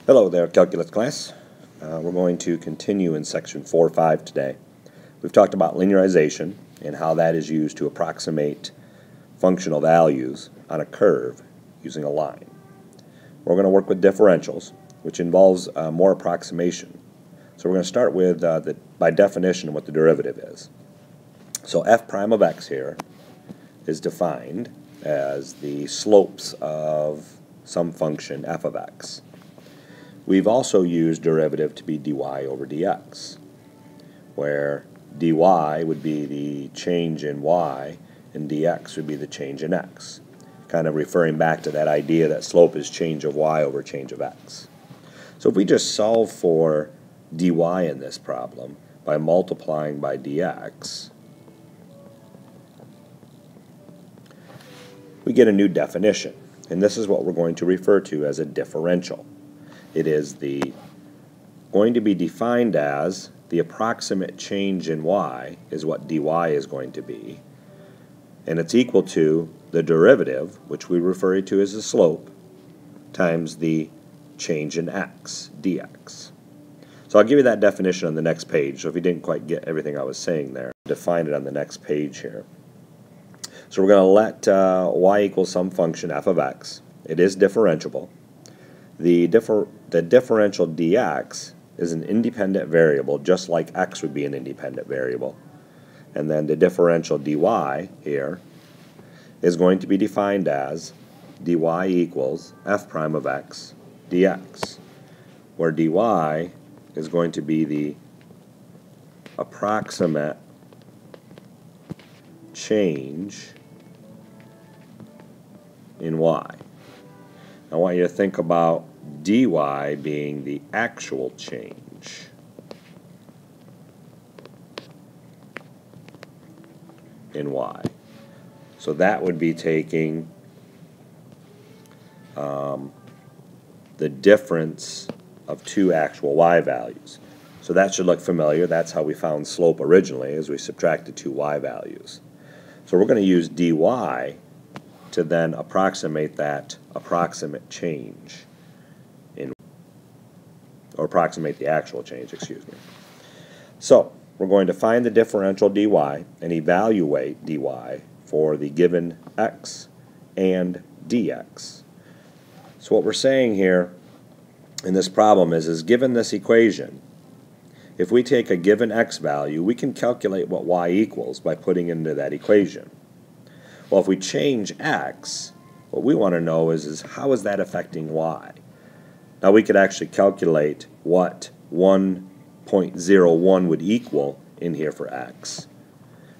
Hello there, calculus class. We're going to continue in section 4.5 today. We've talked about linearization and how that is used to approximate functional values on a curve using a line. We're going to work with differentials, which involves more approximation. So we're going to start with, by definition, what the derivative is. So f prime of x here is defined as the slopes of some function f of x. We've also used derivative to be dy over dx, where dy would be the change in y and dx would be the change in x, kind of referring back to that idea that slope is change of y over change of x. So if we just solve for dy in this problem by multiplying by dx, we get a new definition, and this is what we're going to refer to as a differential. It is going to be defined as the approximate change in y is what dy is going to be, and it's equal to the derivative, which we refer to as the slope, times the change in x, dx. So I'll give you that definition on the next page, so if you didn't quite get everything I was saying there, define it on the next page here. So we're going to let y equal some function f of x. It is differentiable. The differential dx is an independent variable, just like x would be an independent variable. And then the differential dy here is going to be defined as dy equals f prime of x dx, where dy is going to be the approximate change in y. I want you to think about dy being the actual change in y. So that would be taking the difference of two actual y values. So that should look familiar. That's how we found slope originally, as we subtracted two y values. So we're going to use dy to then approximate that approximate change or approximate the actual change, excuse me. So we're going to find the differential dy and evaluate dy for the given x and dx. So what we're saying here in this problem is given this equation, if we take a given x value, we can calculate what y equals by putting into that equation. Well, if we change x, what we want to know is how is that affecting y? Now we could actually calculate what 1.01 would equal in here for x,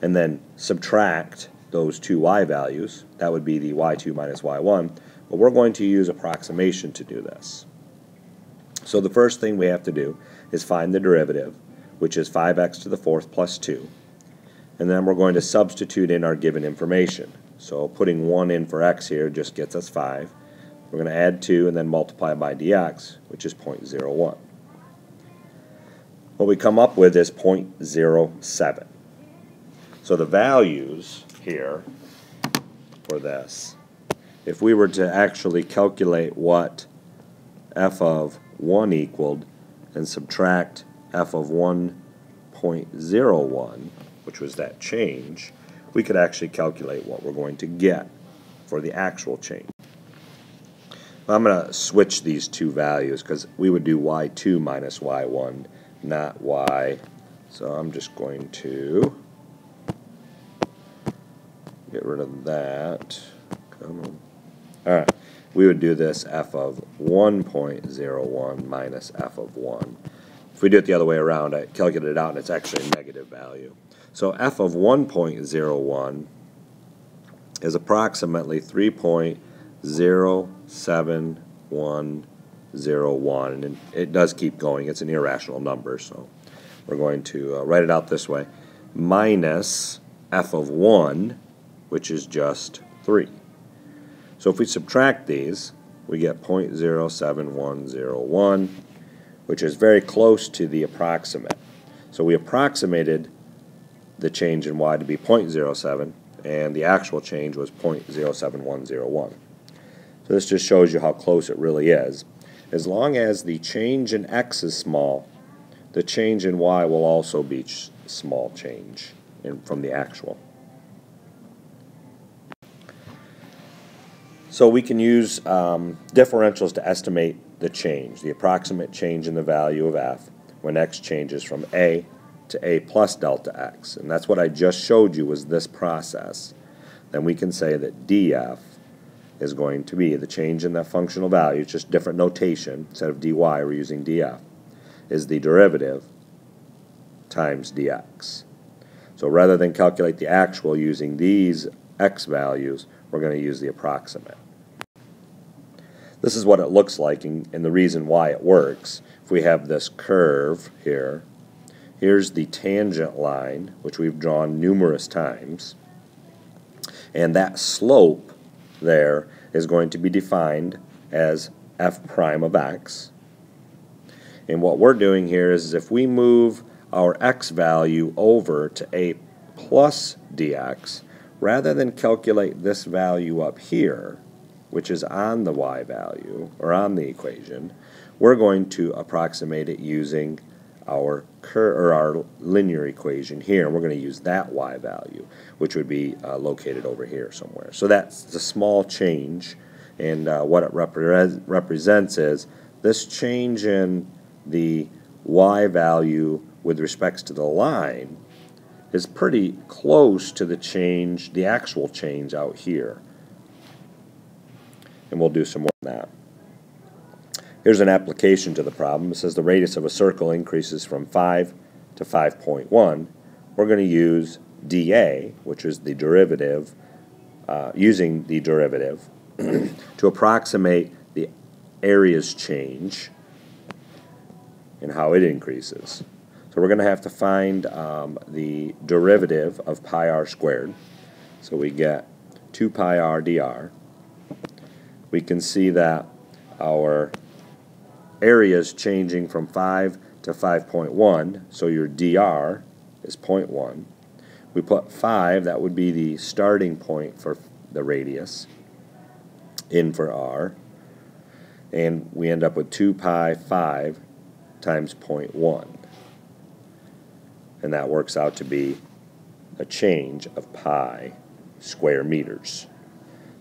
and then subtract those two y values. That would be the y2 minus y1, but we're going to use approximation to do this. So the first thing we have to do is find the derivative, which is 5x to the fourth plus 2. And then we're going to substitute in our given information. So putting 1 in for x here just gets us 5. We're going to add 2 and then multiply by dx, which is 0.01. What we come up with is 0.07. So the values here for this, if we were to actually calculate what f of 1 equaled and subtract f of 1.01, which was that change, we could actually calculate what we're going to get for the actual change. I'm going to switch these two values because we would do y2 minus y1, not y. So I'm just going to get rid of that. Come on. Alright, we would do this f of 1.01 minus f of 1. If we do it the other way around, I calculate it out and it's actually a negative value. So f of 1.01 is approximately 3.07101, and it does keep going. It's an irrational number, so we're going to write it out this way, minus f of 1, which is just 3. So if we subtract these, we get 0.07101, which is very close to the approximate. So we approximated the change in y to be 0.07, and the actual change was 0.07101. So this just shows you how close it really is. As long as the change in x is small, the change in y will also be small change from the actual. So we can use differentials to estimate the change, the approximate change in the value of f when x changes from a to a plus delta x. And that's what I just showed you was this process. Then we can say that df is going to be the change in that functional value, it's just different notation. Instead of dy, we're using df, is the derivative times dx. So rather than calculate the actual using these x values, we're going to use the approximate. This is what it looks like, and the reason why it works. If we have this curve here, here's the tangent line, which we've drawn numerous times, and that slope there is going to be defined as f prime of x. And what we're doing here is if we move our x value over to a plus dx, rather than calculate this value up here, which is on the y value, or on the equation, we're going to approximate it using our linear equation here, and we're going to use that y value, which would be located over here somewhere. So that's the small change, and what it represents is this change in the y value with respects to the line is pretty close to the change, the actual change out here. And we'll do some more on that. Here's an application to the problem. It says the radius of a circle increases from 5 to 5.1. We're going to use dA, which is the derivative, using the derivative to approximate the area's change and how it increases. So we're going to have to find the derivative of pi r squared. So we get 2 pi r dr. We can see that our area is changing from 5 to 5.1, so your dr is 0.1. We put 5, that would be the starting point for the radius, in for r, and we end up with 2 pi 5 times 0.1. And that works out to be a change of pi square meters.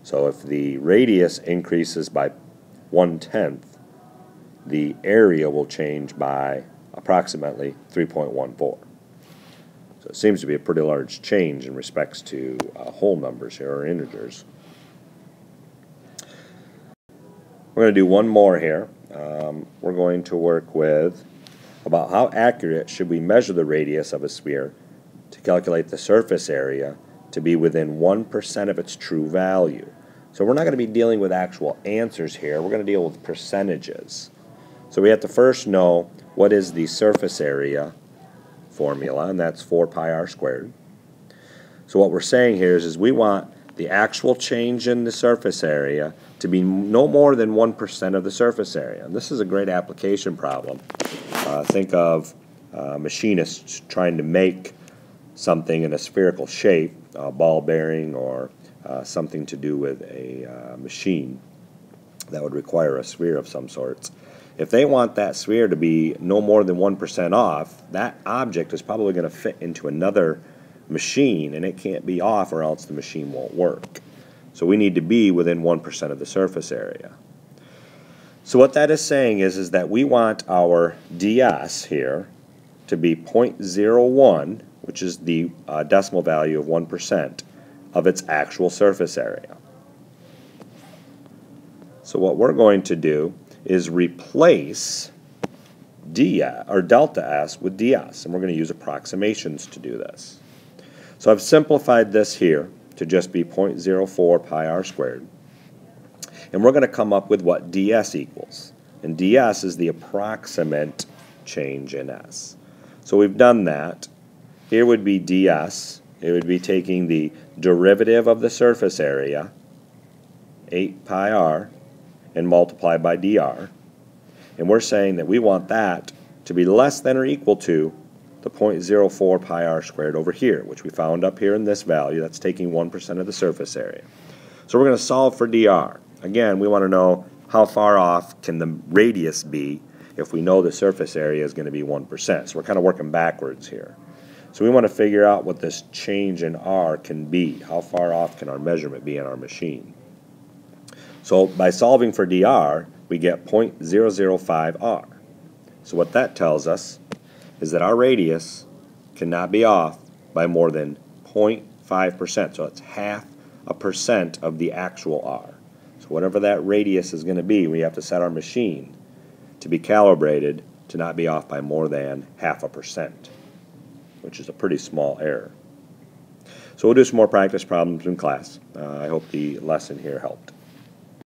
So if the radius increases by 1/10, the area will change by approximately 3.14. So it seems to be a pretty large change in respects to whole numbers here, or integers. We're going to do one more here. We're going to work with about how accurate should we measure the radius of a sphere to calculate the surface area to be within 1% of its true value. So we're not going to be dealing with actual answers here. We're going to deal with percentages. So we have to first know what is the surface area formula, and that's 4 pi r squared. So what we're saying here is we want the actual change in the surface area to be no more than 1% of the surface area. And this is a great application problem. Think of machinists trying to make something in a spherical shape, a ball bearing or something to do with a machine that would require a sphere of some sorts. If they want that sphere to be no more than 1% off, that object is probably going to fit into another machine, and it can't be off or else the machine won't work. So we need to be within 1% of the surface area. So what that is saying is that we want our ds here to be 0.01, which is the decimal value of 1% of its actual surface area. So what we're going to do is replace delta s with ds, and we're going to use approximations to do this. So I've simplified this here to just be 0.04 pi r squared, and we're going to come up with what ds equals, and ds is the approximate change in s. So we've done that. Here would be ds. It would be taking the derivative of the surface area, 8 pi r, and multiply by dr. And we're saying that we want that to be less than or equal to the 0.04 pi r squared over here, which we found up here in this value. That's taking 1% of the surface area. So we're going to solve for dr. Again, we want to know how far off can the radius be if we know the surface area is going to be 1%. So we're kind of working backwards here. So we want to figure out what this change in R can be. How far off can our measurement be in our machine? So by solving for dr, we get 0.005 R. So what that tells us is that our radius cannot be off by more than 0.5%. So it's 0.5% of the actual R. So whatever that radius is going to be, we have to set our machine to be calibrated to not be off by more than 0.5%, which is a pretty small error. So we'll do some more practice problems in class. I hope the lesson here helped.